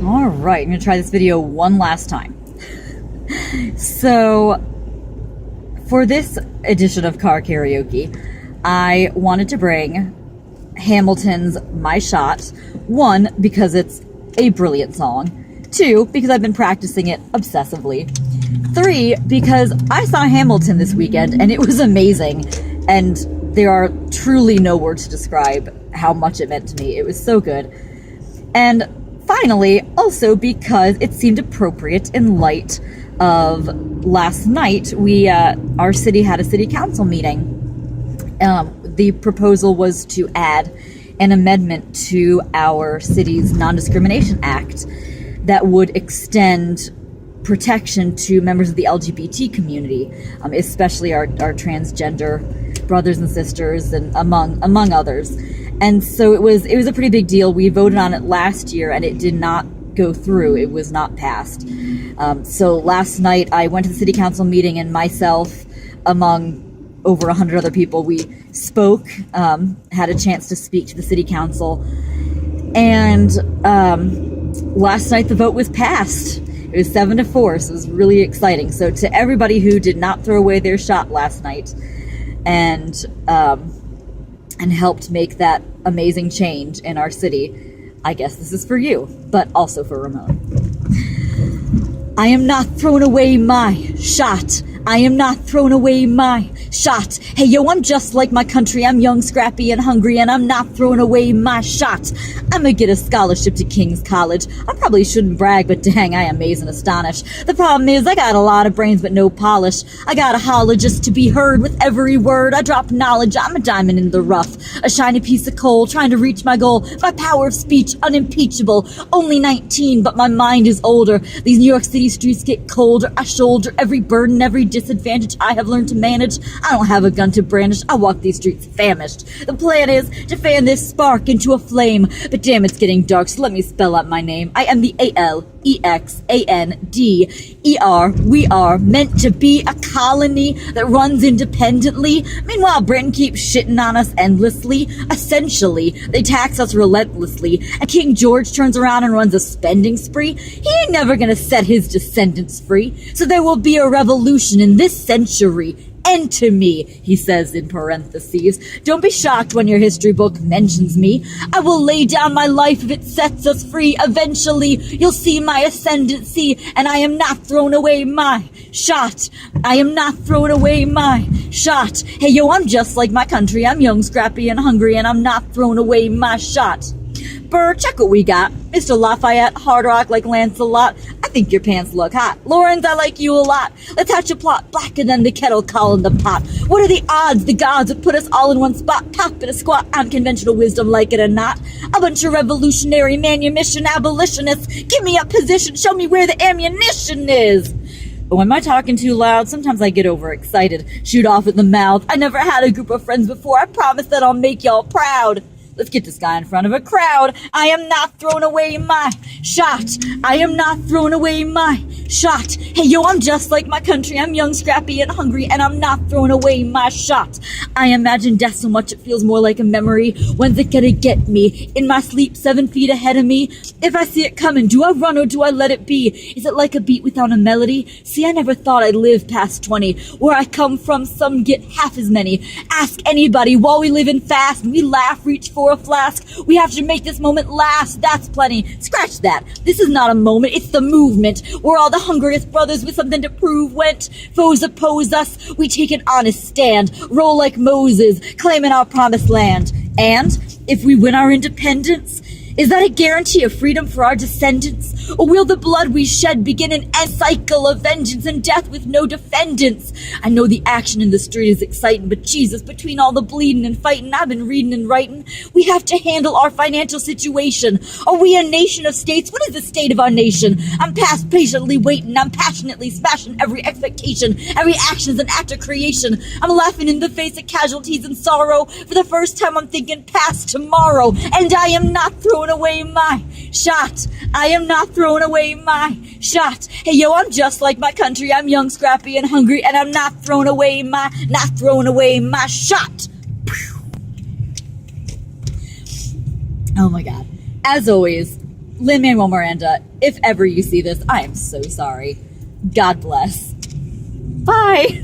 All right, I'm going to try this video one last time. So, for this edition of Car Karaoke, I wanted to bring Hamilton's My Shot. One, because it's a brilliant song. Two, because I've been practicing it obsessively. Three, because I saw Hamilton this weekend and it was amazing. And there are truly no words to describe how much it meant to me. It was so good. And finally, also because it seemed appropriate in light of last night, our city had a city council meeting. The proposal was to add an amendment to our city's Non-Discrimination Act that would extend protection to members of the LGBT community, especially our transgender brothers and sisters, and among others. And so it was a pretty big deal. We voted on it last year, and it did not go through. It was not passed. So last night, I went to the city council meeting, and myself, among over 100 other people, we spoke, had a chance to speak to the city council, and last night the vote was passed. It was 7-4, so it was really exciting. So to everybody who did not throw away their shot last night and helped make that amazing change in our city, I guess this is for you, but also for Ramon. I am not throwing away my shot. I am not throwing away my shot. Hey, yo, I'm just like my country. I'm young, scrappy, and hungry, and I'm not throwing away my shot. I'm gonna get a scholarship to King's College. I probably shouldn't brag, but dang, I amaze and astonish. The problem is I got a lot of brains, but no polish. I gotta holler just to be heard with every word. I drop knowledge. I'm a diamond in the rough, a shiny piece of coal, trying to reach my goal. My power of speech, unimpeachable. Only 19, but my mind is older. These New York City streets get colder. I shoulder every burden, every disadvantage I have learned to manage. I don't have a gun to brandish. I walk these streets famished. The plan is to fan this spark into a flame. But damn, it's getting dark, so let me spell out my name. I am the ALEXANDER. We are meant to be a colony that runs independently. Meanwhile, Britain keeps shitting on us endlessly. Essentially, they tax us relentlessly. And King George turns around and runs a spending spree. He ain't never gonna set his descendants free. So there will be a revolution in this century. Enter me, he says in parentheses. Don't be shocked when your history book mentions me. I will lay down my life if it sets us free. Eventually, you'll see my ascendancy, and I am not throwing away my shot. I am not throwing away my shot. Hey, yo, I'm just like my country. I'm young, scrappy, and hungry, and I'm not throwing away my shot. Burr, check what we got. Mr. Lafayette, hard rock like Lancelot. I think your pants look hot. Lawrence, I like you a lot. Let's hatch a plot blacker than the kettle calling the pot. What are the odds the gods would put us all in one spot? Pop in a squat, unconventional wisdom, like it or not. A bunch of revolutionary manumission abolitionists. Give me a position, show me where the ammunition is. But when am I talking too loud? Sometimes I get overexcited. Shoot off at the mouth. I never had a group of friends before. I promise that I'll make y'all proud. Let's get this guy in front of a crowd. I am not throwing away my shot. I am not throwing away my shot. Hey, yo, I'm just like my country. I'm young, scrappy, and hungry, and I'm not throwing away my shot. I imagine death so much it feels more like a memory. When's it gonna get me? In my sleep, 7 feet ahead of me? If I see it coming, do I run or do I let it be? Is it like a beat without a melody? See, I never thought I'd live past 20. Where I come from, some get half as many. Ask anybody while we living fast. We laugh, reach for a flask. We have to make this moment last. That's plenty. Scratch that. This is not a moment. It's the movement. We're all the hungriest brothers with something to prove. Went foes oppose us. We take an honest stand. Roll like Moses, claiming our promised land. And if we win our independence, is that a guarantee of freedom for our descendants? Or will the blood we shed begin an end cycle of vengeance and death with no defendants? I know the action in the street is exciting, but Jesus, between all the bleeding and fighting I've been reading and writing, we have to handle our financial situation. Are we a nation of states? What is the state of our nation? I'm past patiently waiting. I'm passionately smashing every expectation. Every action's an act of creation. I'm laughing in the face of casualties and sorrow. For the first time, I'm thinking past tomorrow. And I am not throwing away my shot. I am not throwing away my shot. Hey, yo, I'm just like my country. I'm young, scrappy, and hungry, and I'm not throwing away my shot. Oh my God. As always, Lin-Manuel Miranda, if ever you see this, I am so sorry. God bless. Bye.